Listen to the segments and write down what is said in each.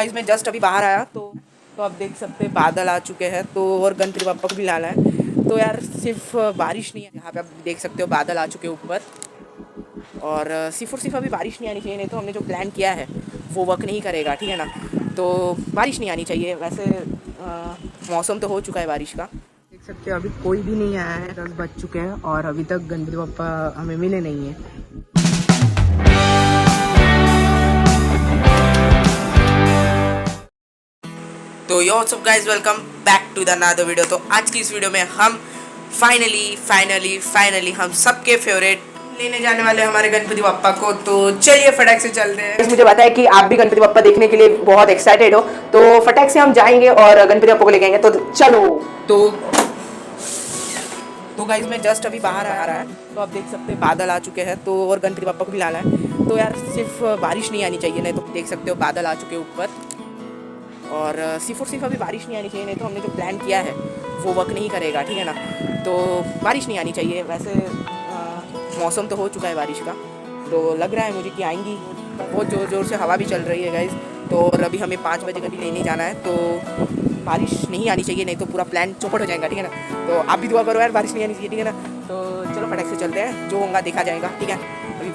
Guys मैं just अभी बाहर आया तो आप देख सकते हैं बादल आ चुके हैं तो और गणपति बप्पा को भी लाना है। तो यार सिर्फ बारिश नहीं है, यहाँ पे आप देख सकते हो बादल आ चुके हैं ऊपर। और सिर्फ और सिर्फ अभी बारिश नहीं आनी चाहिए, नहीं तो हमने जो प्लान किया है वो वर्क नहीं करेगा, ठीक है ना। तो बारिश नहीं आनी चाहिए। वैसे मौसम तो हो चुका है बारिश का, देख सकते हो अभी कोई भी नहीं आया है। 10 बज चुके हैं और अभी तक गणपति बप्पा हमें मिले नहीं है। तो yo what's up guys, welcome back to the another video. तो आज की इस वीडियो में हम फाइनली हम सबके फेवरेट लेने जाने वाले हमारे गणपति बप्पा को। तो चलिए फटाक से चलते हैं। मुझे पता है कि आप भी गणपति बप्पा देखने के लिए बहुत एक्साइटेड हो, तो फटाक से हम जाएंगे और गणपति बप्पा को लेके आएंगे। तो चलो। तो गाइस मैं जस्ट अभी बाहर आ रहा है तो आप देख सकते हैं बादल आ चुके हैं तो और गणपति बप्पा को भी लाना है। तो यार सिर्फ बारिश नहीं आनी चाहिए, नहीं तो देख सकते हो बादल आ चुके हैं ऊपर। और सिर्फ और सिर्फ अभी बारिश नहीं आनी चाहिए, नहीं तो हमने जो प्लान किया है वो वर्क नहीं करेगा, ठीक है ना। तो बारिश नहीं आनी चाहिए। वैसे मौसम तो हो चुका है बारिश का, तो लग रहा है मुझे कि आएंगी। बहुत ज़ोर ज़ोर से हवा भी चल रही है गाइज। तो और अभी हमें 5 बजे कभी लेने जाना है, तो बारिश नहीं आनी चाहिए, नहीं तो पूरा प्लान चौपट हो जाएगा, ठीक है ना। तो आप भी दुआ करो यार, बारिश नहीं आनी चाहिए, ठीक है ना। तो चलो फटाक से चलते हैं, जो होगा देखा जाएगा, ठीक है। अभी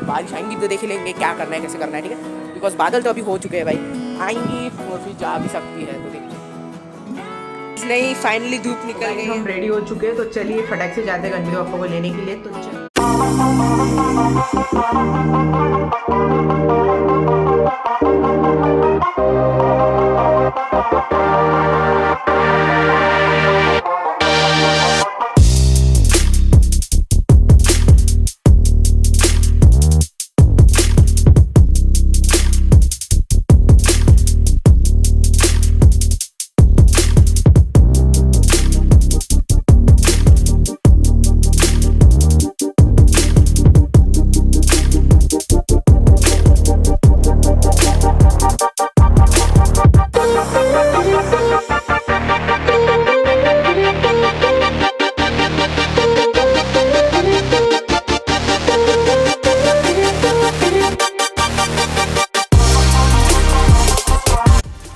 बारिश आएंगी तो देख लेंगे क्या करना है, कैसे करना है, ठीक है। बिकॉज बादल तो अभी हो चुके हैं भाई, आएंगी और फिर जा भी सकती है। तो देखिए नहीं, फाइनली धूप निकल गई, हम रेडी हो चुके हैं। तो चलिए फटाक से जाते हैं गणपति बप्पा को लेने के लिए। तो चलिए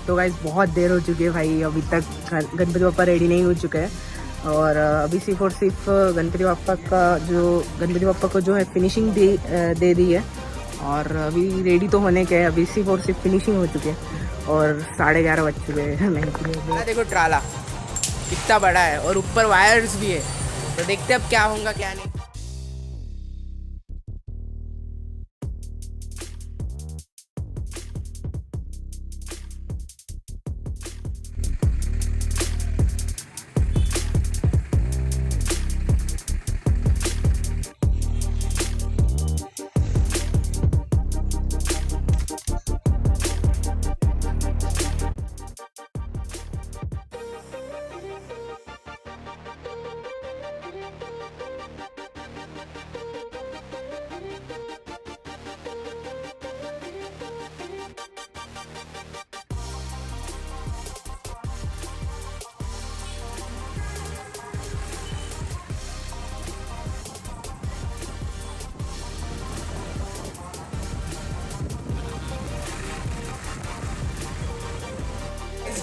तो गाइस बहुत देर हो चुकी है भाई, अभी तक गणपति बप्पा रेडी नहीं हो चुके हैं। और अभी सिर्फ और सिर्फ गणपति बप्पा को जो है फिनिशिंग दे दी है। और अभी रेडी तो होने के है, अभी सिर्फ और सिर्फ फिनिशिंग हो चुकी है। और 11:30 बज चुके हैं। देखो ट्राला कितना बड़ा है और ऊपर वायर्स भी है, तो देखते अब क्या होगा क्या नहीं।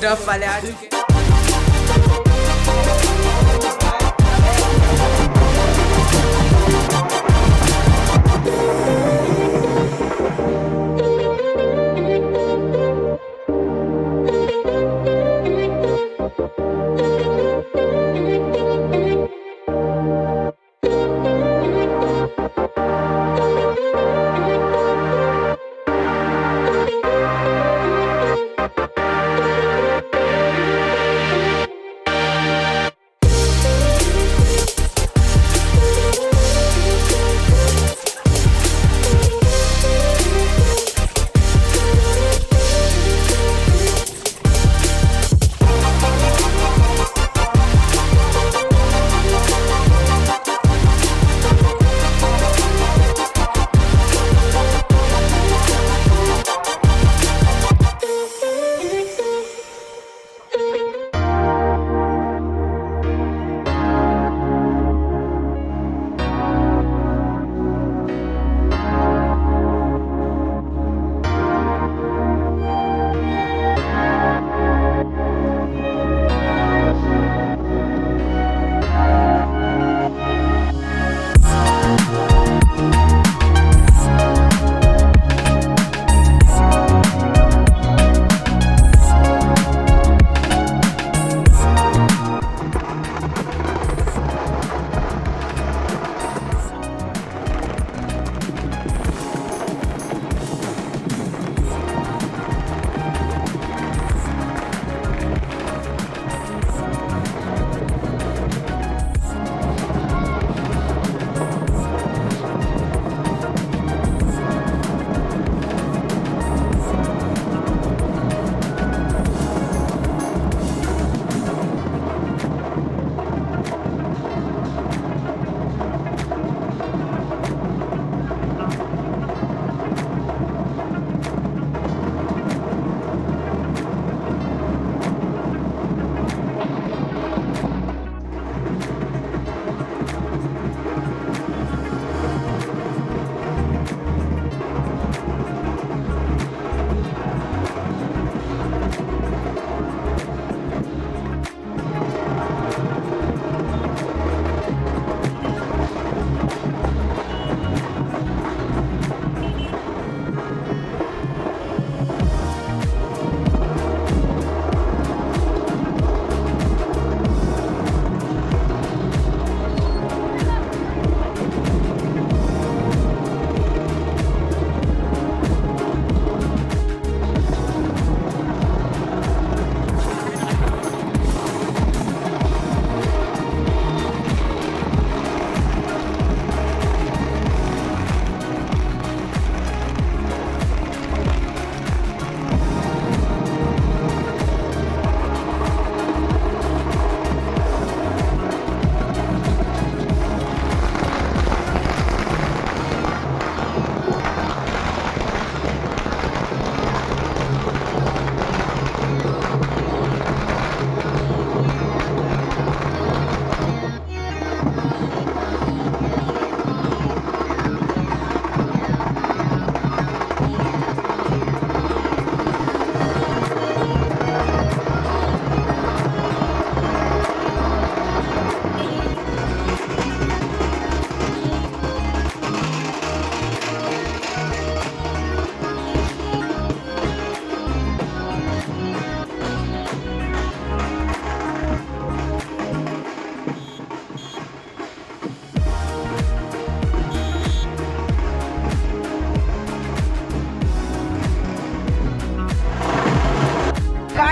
डफ वाले आ चुके हैं।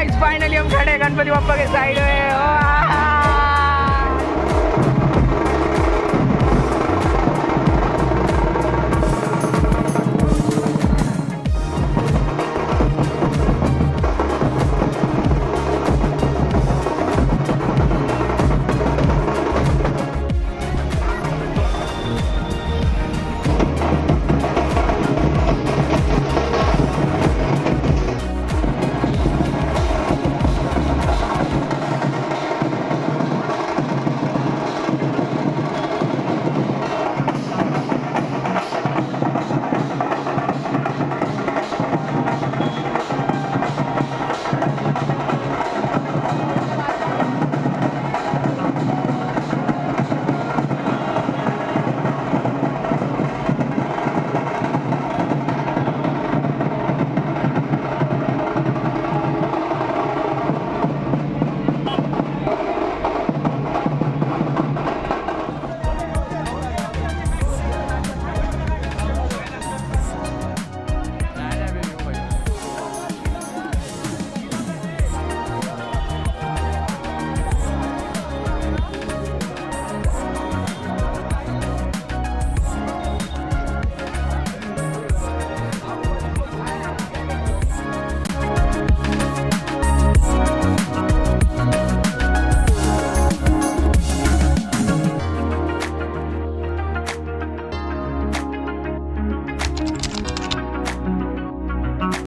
गाइस फाइनली हम खड़े हैं गणपति बप्पा के साइड में।